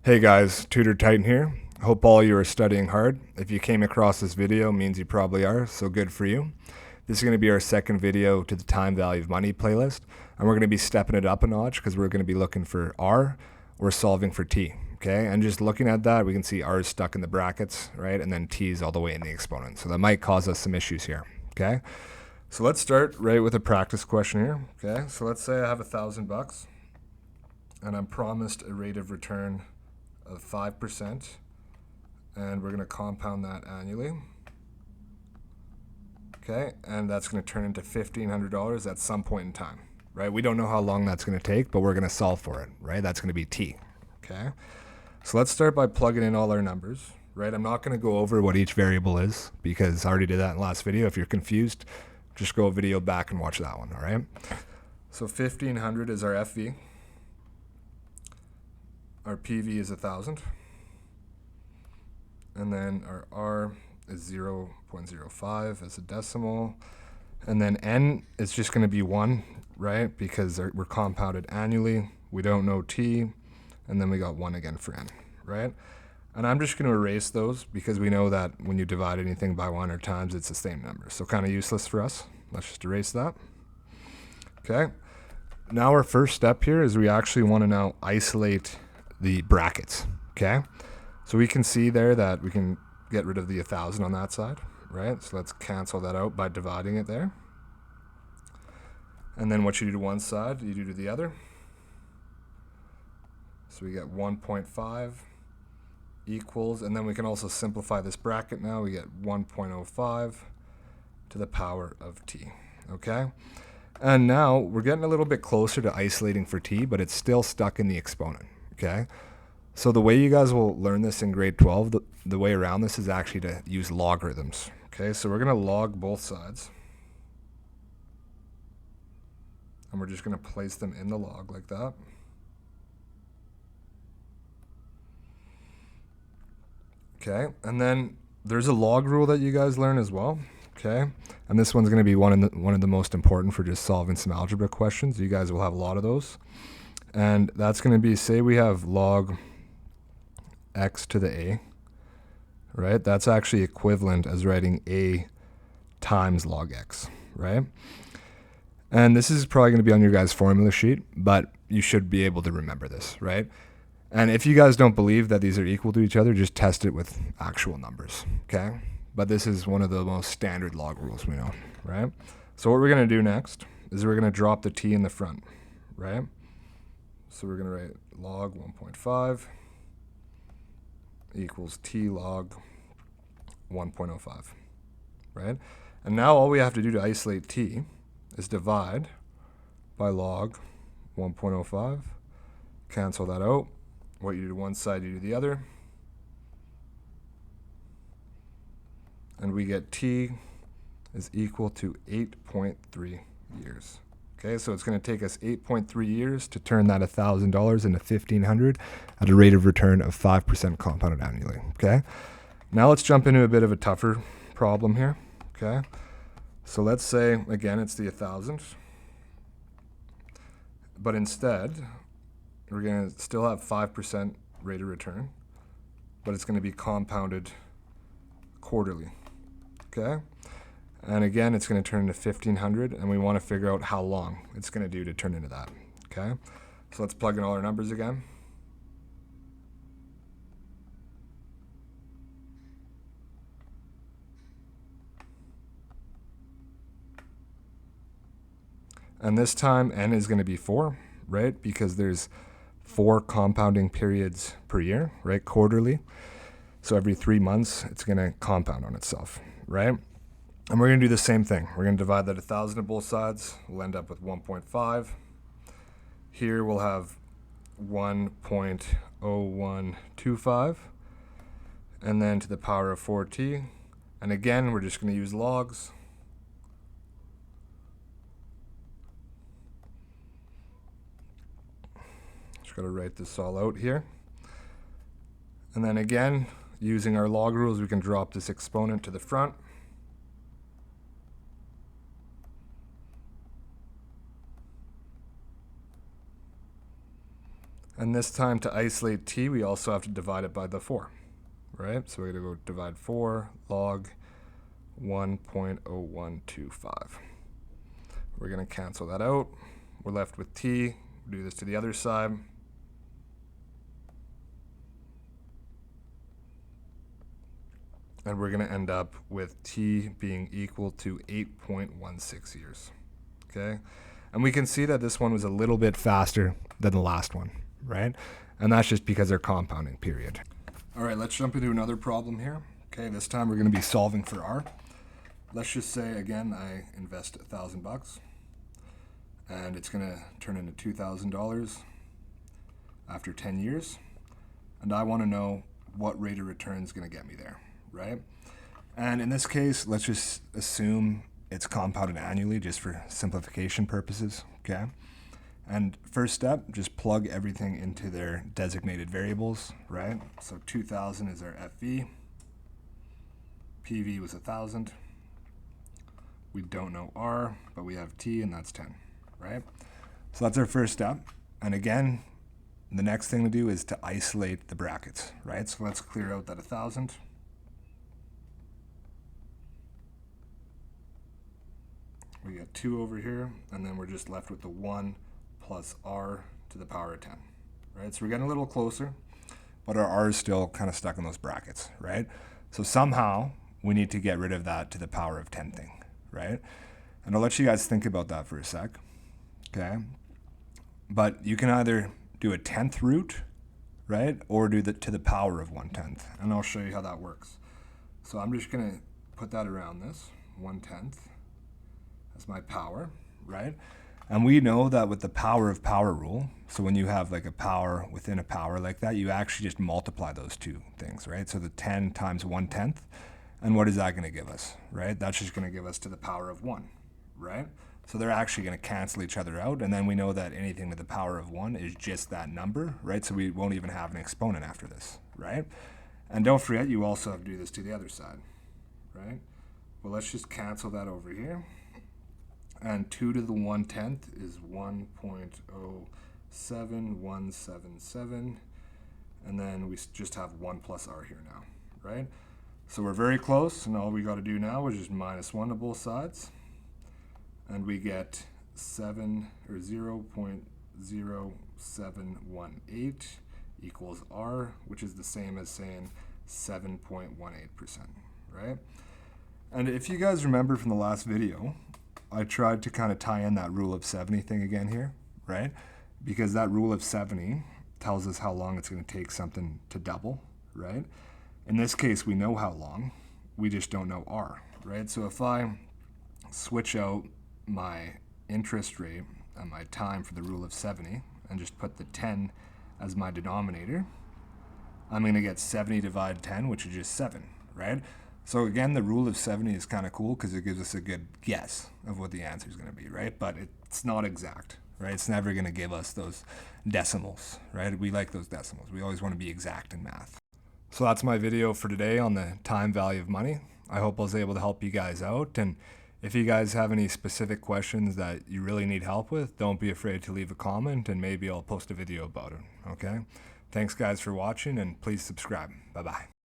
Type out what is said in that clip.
Hey guys, TutorTitan here. Hope all you are studying hard. If you came across this video, means you probably are, so good for you. This is going to be our second video to the time value of money playlist, and we're going to be stepping it up a notch because we're going to be looking for R or solving for T. Okay, and just looking at that, we can see R is stuck in the brackets, right, and then T is all the way in the exponent. So that might cause us some issues here. Okay, so let's start right with a practice question here. Okay, so let's say I have $1,000 and I'm promised a rate of return of 5%, and we're going to compound that annually. Okay, and that's going to turn into $1,500 at some point in time, right? We don't know how long that's going to take, but we're going to solve for it, right? That's going to be T. Okay, so let's start by plugging in all our numbers, right? I'm not going to go over what each variable is because I already did that in the last video. If you're confused, just go a video back and watch that one, all right? So 1,500 is our FV. Our PV is 1,000. And then our R is 0.05 as a decimal. And then N is just going to be 1, right? Because we're compounded annually. We don't know T. And then we got 1 again for N, right? And I'm just going to erase those because we know that when you divide anything by 1 or times, it's the same number. So kind of useless for us. Let's just erase that. Okay. Now our first step here is we actually want to now isolate the brackets. Okay. So we can see there that we can get rid of the 1,000 on that side, right? So let's cancel that out by dividing it there. And then what you do to one side, you do to the other. So we get 1.5 equals, and then we can also simplify this bracket now. We get 1.05 to the power of T, okay? And now we're getting a little bit closer to isolating for T, but it's still stuck in the exponent, okay? So the way you guys will learn this in grade 12, the way around this is actually to use logarithms. Okay, so we're going to log both sides. And we're just going to place them in the log like that. Okay, and then there's a log rule that you guys learn as well. Okay, and this one's going to be one of the most important for just solving some algebra questions. You guys will have a lot of those. And that's going to be, say we have log x to the a, right? That's actually equivalent as writing a times log x, right? And this is probably going to be on your guys' formula sheet, but you should be able to remember this, right? And if you guys don't believe that these are equal to each other, just test it with actual numbers, okay? But this is one of the most standard log rules we know, right? So what we're going to do next is we're going to drop the t in the front, right? So we're going to write log 1.5 equals t log 1.05, right? And now all we have to do to isolate t is divide by log 1.05, cancel that out. What you do to one side, you do the other. And we get t is equal to 8.3 years. Okay, so it's going to take us 8.3 years to turn that $1,000 into $1,500 at a rate of return of 5% compounded annually. Okay, now let's jump into a bit of a tougher problem here. Okay, so let's say again it's the 1,000, but instead we're going to still have 5% rate of return, but it's going to be compounded quarterly. Okay. And again, it's going to turn into 1,500, and we want to figure out how long it's going to do to turn into that. Okay, so let's plug in all our numbers again. And this time, n is going to be 4, right? Because there's 4 compounding periods per year, right? Quarterly. So every 3 months, it's going to compound on itself, right? And we're going to do the same thing. We're going to divide that 1,000 to both sides. We'll end up with 1.5. Here we'll have 1.0125. And then to the power of 4t. And again, we're just going to use logs. Just got to write this all out here. And then again, using our log rules, we can drop this exponent to the front. And this time to isolate t, we also have to divide it by the 4, right? So we're going to go divide 4 log 1.0125. We're going to cancel that out. We're left with t. We'll do this to the other side. And we're going to end up with t being equal to 8.16 years. Okay? And we can see that this one was a little bit faster than the last one, right? And that's just because they're compounding, period. All right, let's jump into another problem here. Okay, this time we're going to be solving for r. Let's just say, again, I invest $1,000, and it's going to turn into $2,000 after 10 years. And I want to know what rate of return is going to get me there, right? And in this case, let's just assume it's compounded annually just for simplification purposes, okay? And first step, just plug everything into their designated variables, right? So 2,000 is our FV. PV was 1,000. We don't know R, but we have T, and that's 10, right? So that's our first step. And again, the next thing to do is to isolate the brackets, right? So let's clear out that 1,000. We got 2 over here, and then we're just left with the 1 plus r to the power of 10, right? So we're getting a little closer, but our r is still kind of stuck in those brackets, right? So somehow we need to get rid of that to the power of 10 thing, right? And I'll let you guys think about that for a sec, okay? But you can either do a 10th root, right? Or do the to the power of 1/10, and I'll show you how that works. So I'm just gonna put that around this, 1/10. That's my power, right? And we know that with the power of power rule, so when you have like a power within a power like that, you actually just multiply those two things, right? So the 10 times 1/10, and what is that going to give us, right? That's just going to give us to the power of 1, right? So they're actually going to cancel each other out, and then we know that anything to the power of 1 is just that number, right? So we won't even have an exponent after this, right? And don't forget, you also have to do this to the other side, right? Well, let's just cancel that over here. And 2 to the 1/10 is 1.07177, and then we just have 1 plus r here now, right? So we're very close, and all we got to do now is just minus 1 to both sides, and we get 0.0718 equals r, which is the same as saying 7.18%, right? And if you guys remember from the last video, I tried to kind of tie in that rule of 70 thing again here, right? Because that rule of 70 tells us how long it's going to take something to double, right? In this case, we know how long. We just don't know R, right? So if I switch out my interest rate and my time for the rule of 70 and just put the 10 as my denominator, I'm going to get 70 divided 10, which is just 7, right? So again, the rule of 70 is kind of cool because it gives us a good guess of what the answer is going to be, right? But it's not exact, right? It's never going to give us those decimals, right? We like those decimals. We always want to be exact in math. So that's my video for today on the time value of money. I hope I was able to help you guys out. And if you guys have any specific questions that you really need help with, don't be afraid to leave a comment, and maybe I'll post a video about it, okay? Thanks guys for watching, and please subscribe. Bye-bye.